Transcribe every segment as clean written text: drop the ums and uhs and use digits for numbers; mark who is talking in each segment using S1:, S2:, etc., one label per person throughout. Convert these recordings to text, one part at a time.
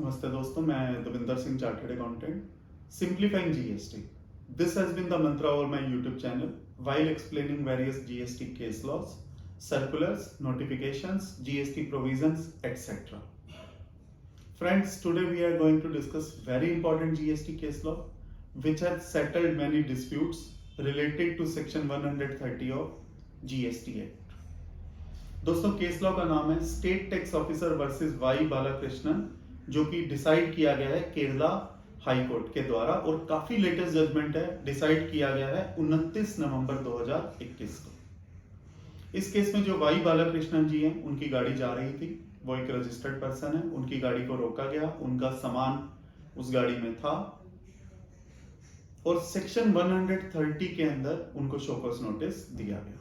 S1: नमस्ते दोस्तों, मैं Davinder Singh, chartered accountant, simplifying GST. This has been the mantra over my YouTube channel while explaining various GST case laws, circulars, notifications, GST provisions, etc. Friends, today we are going to discuss very important GST case law which has settled many disputes related to section 130 of GST Act. दोस्तों, case law का नाम है state tax officer versus Y Balakrishnan, जो कि decide किया गया है Kerala high court के द्वारा और काफी लेटेस्ट जजमेंट है. डिसाइड किया गया है 29 नवंबर 2021 को. इस केस में जो वाई बालाकृष्णन जी हैं, उनकी गाड़ी जा रही थी. वो एक रजिस्टर्ड पर्सन है. उनकी गाड़ी को रोका गया. उनका सामान उस गाड़ी में था और सेक्शन 130 के अंदर उनको शोकॉज नोटिस दिया गया.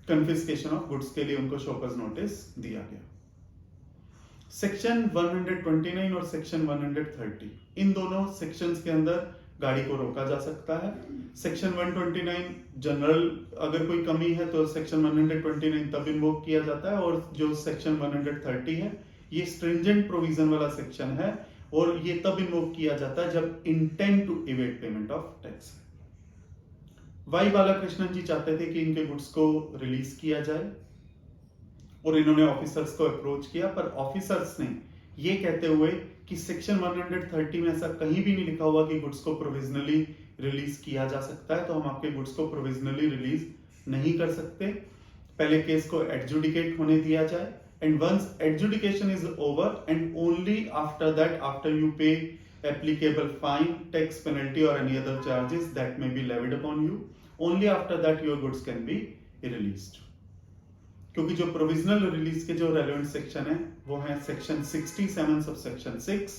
S1: कन्फिस्केशन ऑफ गुड्स के लिए उनको शोकॉज नोटिस दिया गया. सेक्शन 129 और सेक्शन 130, इन दोनों सेक्शंस के अंदर गाड़ी को रोका जा सकता है. सेक्शन 129 जनरल, अगर कोई कमी है तो सेक्शन 129 तब इन्वोक किया जाता है, और जो सेक्शन 130 है ये स्ट्रिंजेंट प्रोविजन वाला सेक्शन है और ये तब इन्वोक किया जाता है जब intent to evade payment of tax. Y Balakrishnan ji चाहते थे कि इनके गुड्स को रिलीज किया जाए और इन्होंने ऑफिसर्स को अप्रोच किया, पर ऑफिसर्स ने ये कहते हुए कि सेक्शन 130 में ऐसा कहीं भी नहीं लिखा हुआ कि गुड्स को प्रोविजनली रिलीज किया जा सकता है, तो हम आपके गुड्स को प्रोविजनली रिलीज नहीं कर सकते. पहले केस को एडजुडिकेट होने दिया जाए, and once adjudication is over and only after that, after you pay applicable fine, tax penalty or any other charges that may be levied upon you, only after that your goods can be released. क्योंकि जो provisional release के जो relevant section है वो है section 67 sub section 6,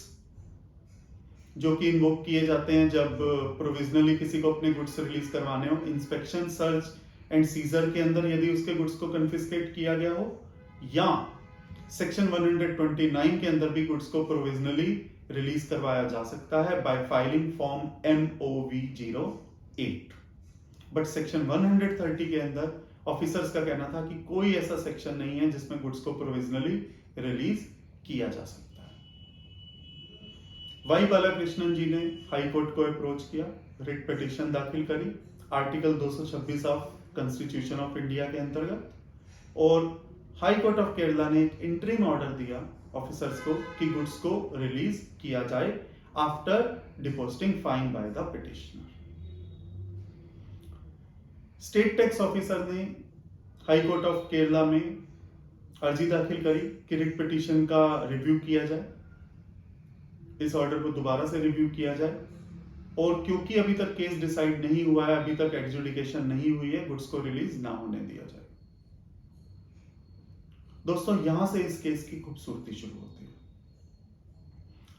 S1: जो कि invoke किए जाते हैं जब प्रोविजनली किसी को अपने गुड्स रिलीज करवाने हो. इंस्पेक्शन, सर्च एंड सीजर के अंदर यदि उसके गुड्स को कन्फिस्केट किया गया हो, या सेक्शन 129 के अंदर भी गुड्स को प्रोविजनली रिलीज करवाया जा सकता है bye filing form MOV08. But section 130 के अंदर ऑफिसर्स का कहना था कि कोई ऐसा सेक्शन नहीं है जिसमें गुड्स को प्रोविजनली रिलीज किया जा सकता है. वाई बालाकृष्णन जी ने हाई कोर्ट को अप्रोच किया, रिट पिटीशन दाखिल करी article 226 of constitution of India के अंतर्गत, और हाई कोर्ट ऑफ केरला ने एक इंटरिम ऑर्डर दिया ऑफिसर्स को कि गुड्स को रिलीज किया जाए after depositing fine by the petitioner. State tax officer ने हाई कोर्ट ऑफ केरला में अर्जी दाखिल करी कि रिट पिटीशन का रिव्यू किया जाए, इस ऑर्डर को दोबारा से रिव्यू किया जाए, और क्योंकि अभी तक केस डिसाइड नहीं हुआ है, अभी तक एडजुडिकेशन नहीं हुई है, गुड्स को रिलीज ना होने दिया जाए. दोस्तों, यहां से इस केस की खूबसूरती शुरू होती है.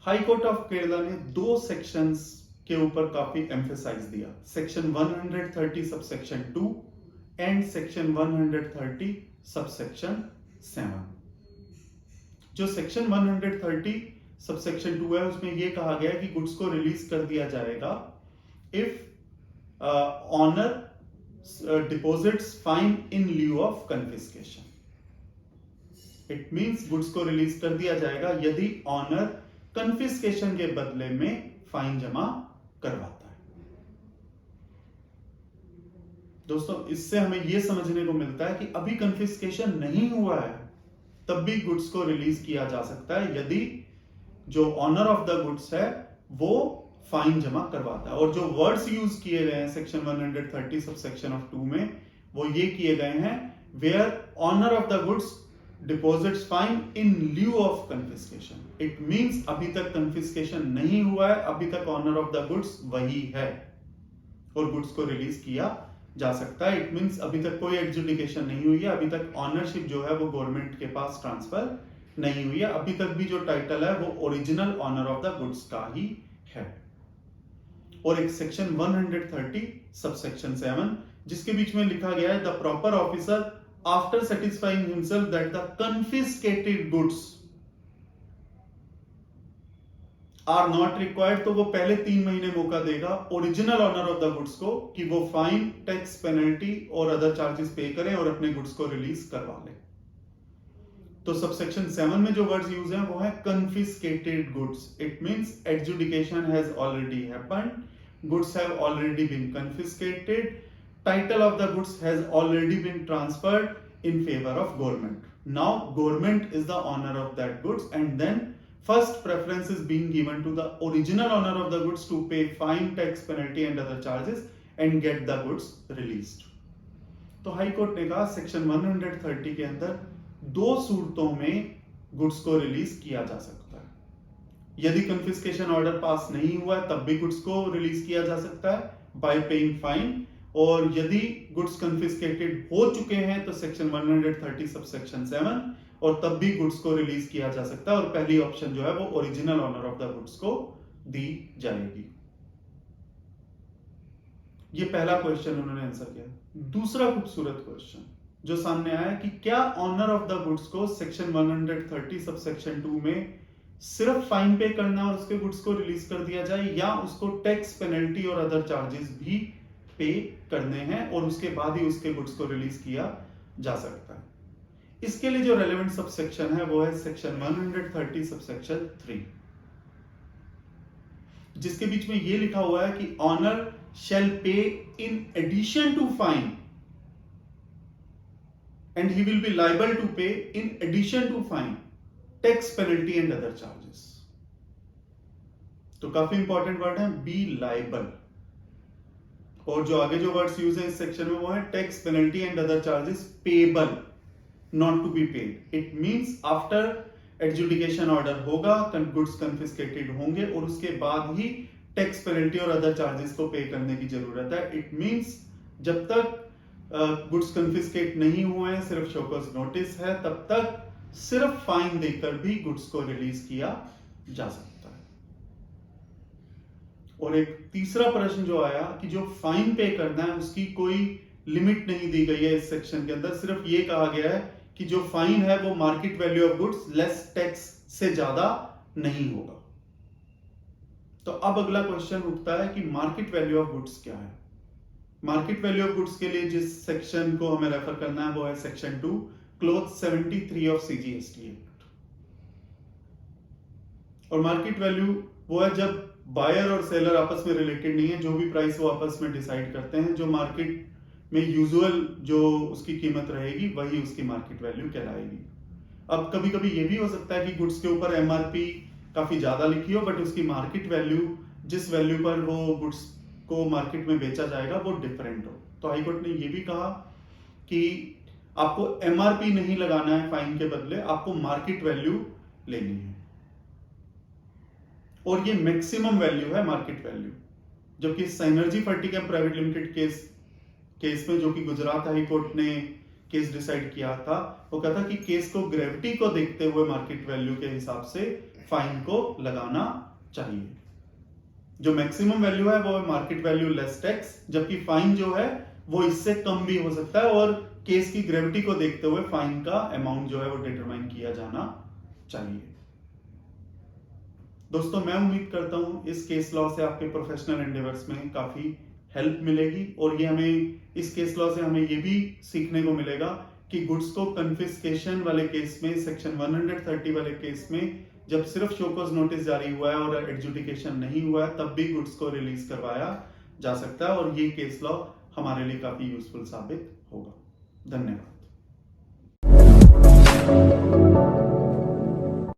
S1: हाई कोर्ट ऑफ केरला ने दो सेक्शंस के ऊपर काफी एम्फेसाइज दिया, section 130 subsection 2 and section 130 subsection 7. जो सेक्शन 130 सबसेक्शन 2 है उसमें यह कहा गया है कि गुड्स को रिलीज कर दिया जाएगा if owner deposits fine in lieu of confiscation. It means goods को रिलीज कर दिया जाएगा यदि ऑनर कन्फिस्केशन के बदले में फाइन जमा करवाता है. दोस्तों, इससे हमें यह समझने को मिलता है कि अभी कन्फिस्केशन नहीं हुआ है तब भी गुड्स को रिलीज किया जा सकता है यदि जो ऑनर ऑफ द गुड्स है वो फाइन जमा करवाता है. और जो वर्ड्स यूज किए गए हैं सेक्शन 130 सबसेक्शन ऑफ 2 में, वो ये किए गए हैं where owner of the goods deposits fine in lieu of confiscation. It means अभी तक कन्फिस्केशन नहीं हुआ है, अभी तक ऑनर ऑफ द गुड्स वही है और गुड्स को रिलीज किया जा सकता है. इट मींस अभी तक कोई एडजुडिकेशन नहीं हुई है, अभी तक ऑनरशिप जो है वो गवर्नमेंट के पास ट्रांसफर नहीं हुई है, अभी तक भी जो टाइटल है वो original owner of the goods का ही है. और एक सेक्शन 130 सबसेक्शन 7 जिसके बीच में लिखा गया है the proper officer after satisfying himself that the confiscated goods are not required, तो वो पहले 3 महीने मौका देगा original owner of the goods को कि वो फाइन, टैक्स पेनल्टी और अदर चार्जेस पे करें और अपने गुड्स को रिलीज करवा ले. तो सबसेक्शन 7 में जो वर्ड्स यूज हैं वो है confiscated goods. It means adjudication has already happened, goods have already been confiscated, title of the goods has already been transferred in favor of government. Now government is the owner of that goods, and then first preference is being given to the original owner of the goods to pay fine, tax, penalty and other charges and get the goods released. तो high court ने कहा section 130 के अंदर दो सूरतों में goods को release किया जा सकता है। यदि कन्फिस्केशन ऑर्डर पास नहीं हुआ है तब भी गुड्स को रिलीज किया जा सकता है बाय पेइंग फाइन, और यदि गुड्स कन्फिस्केटेड हो चुके हैं तो सेक्शन 130 सबसेक्शन 7, और तब भी गुड्स को रिलीज किया जा सकता है, और पहली ऑप्शन जो है वो original owner of the goods को दी जाएगी। ये पहला क्वेश्चन उन्होंने आंसर किया। दूसरा खूबसूरत क्वेश्चन जो सामने आया कि क्या ओनर ऑफ द गुड्स को सेक्शन 130 सबसेक्शन 2 में सिर्फ फाइन पे करना और उसके गुड्स को रिलीज कर दिया जाए, या उसको टैक्स, पेनल्टी और अदर चार्जेस भी पे करने हैं और उसके बाद ही उसके गुड्स को रिलीज किया जा सकता है। इसके लिए जो रेलेवेंट सबसेक्शन है वो है सेक्शन 130 सबसेक्शन 3, जिसके बीच में ये लिखा हुआ है कि honour shall pay in addition to fine, and he will be liable to pay in addition to fine, tax, penalty and other charges. तो काफी इंपॉर्टेंट वर्ड है be liable, और जो आगे जो वर्ड्स यूज है इस सेक्शन में वो है tax, penalty and other charges payable, not to be paid. It means after adjudication order होगा, गुड्स कन्फिस्केटेड होंगे और उसके बाद ही टैक्स, पेनल्टी और अदर चार्जेस को पे करने की जरूरत है। इट मींस जब तक गुड्स कन्फिस्केट नहीं हुए हैं, सिर्फ शोकॉज नोटिस है, तब तक सिर्फ फाइन देकर भी गुड्स को रिलीज किया जा सकता है। और एक तीसरा प्रश्न जो आया कि जो फाइन पे करना है उसकी कोई लिमिट नहीं दी गई है इस सेक्शन के अंदर, सिर्फ ये कहा गया है कि जो फाइन है वो market value of goods less tax से ज्यादा नहीं होगा। तो अब अगला क्वेश्चन उठता है कि मार्केट वैल्यू ऑफ गुड्स क्या है। मार्केट वैल्यू ऑफ गुड्स के लिए जिस सेक्शन को हमें रेफर करना है वो है section 2 close 73 of CGST act. और मार्केट वैल्यू वो है जब बायर और सेलर आपस में रिलेटेड नहीं है, जो भी प्राइस वो आपस में डिसाइड करते हैं, जो मार्केट में यूजुअल जो उसकी कीमत रहेगी वही उसकी मार्केट वैल्यू कहलाएगी। अब कभी कभी ये भी हो सकता है कि गुड्स के ऊपर MRP काफी ज्यादा लिखी हो बट उसकी मार्केट वैल्यू, जिस वैल्यू पर वो गुड्स को मार्केट में बेचा जाएगा वो डिफरेंट हो। तो हाईकोर्ट ने ये भी कहा कि आपको MRP नहीं लगाना है फाइन के बदले, आपको मार्केट वैल्यू लेनी है, और ये मैक्सिमम वैल्यू है मार्केट वैल्यू। जबकि साइनर्जी फर्टिकम प्राइवेट लिमिटेड केस में जो कि गुजरात हाई कोर्ट ने केस डिसाइड किया था, वो कहता कि केस को ग्रेविटी को देखते हुए मार्केट वैल्यू के हिसाब से फाइन को लगाना चाहिए। जो मैक्सिमम वैल्यू है वो है मार्केट वैल्यू लेस टैक्स, जबकि फाइन जो है वो इससे कम भी हो सकता है, और केस की ग्रेविटी को देखते हुए फाइन का अमाउंट जो है वो डिटरमाइन किया जाना चाहिए। दोस्तों, मैं उम्मीद करता हूं इस केस लॉ से आपके प्रोफेशनल एंडेवर्स में काफी हेल्प मिलेगी, और ये हमें इस केस लॉ से हमें ये भी सीखने को मिलेगा कि गुड्स को कन्फिस्केशन वाले केस में, सेक्शन 130 वाले केस में जब सिर्फ शोकॉज नोटिस जारी हुआ है और एडजुडिकेशन नहीं हुआ है तब भी गुड्स को रिलीज करवाया जा सकता है, और ये केस लॉ हमारे लिए काफी यूजफुल साबित होगा। धन्यवाद।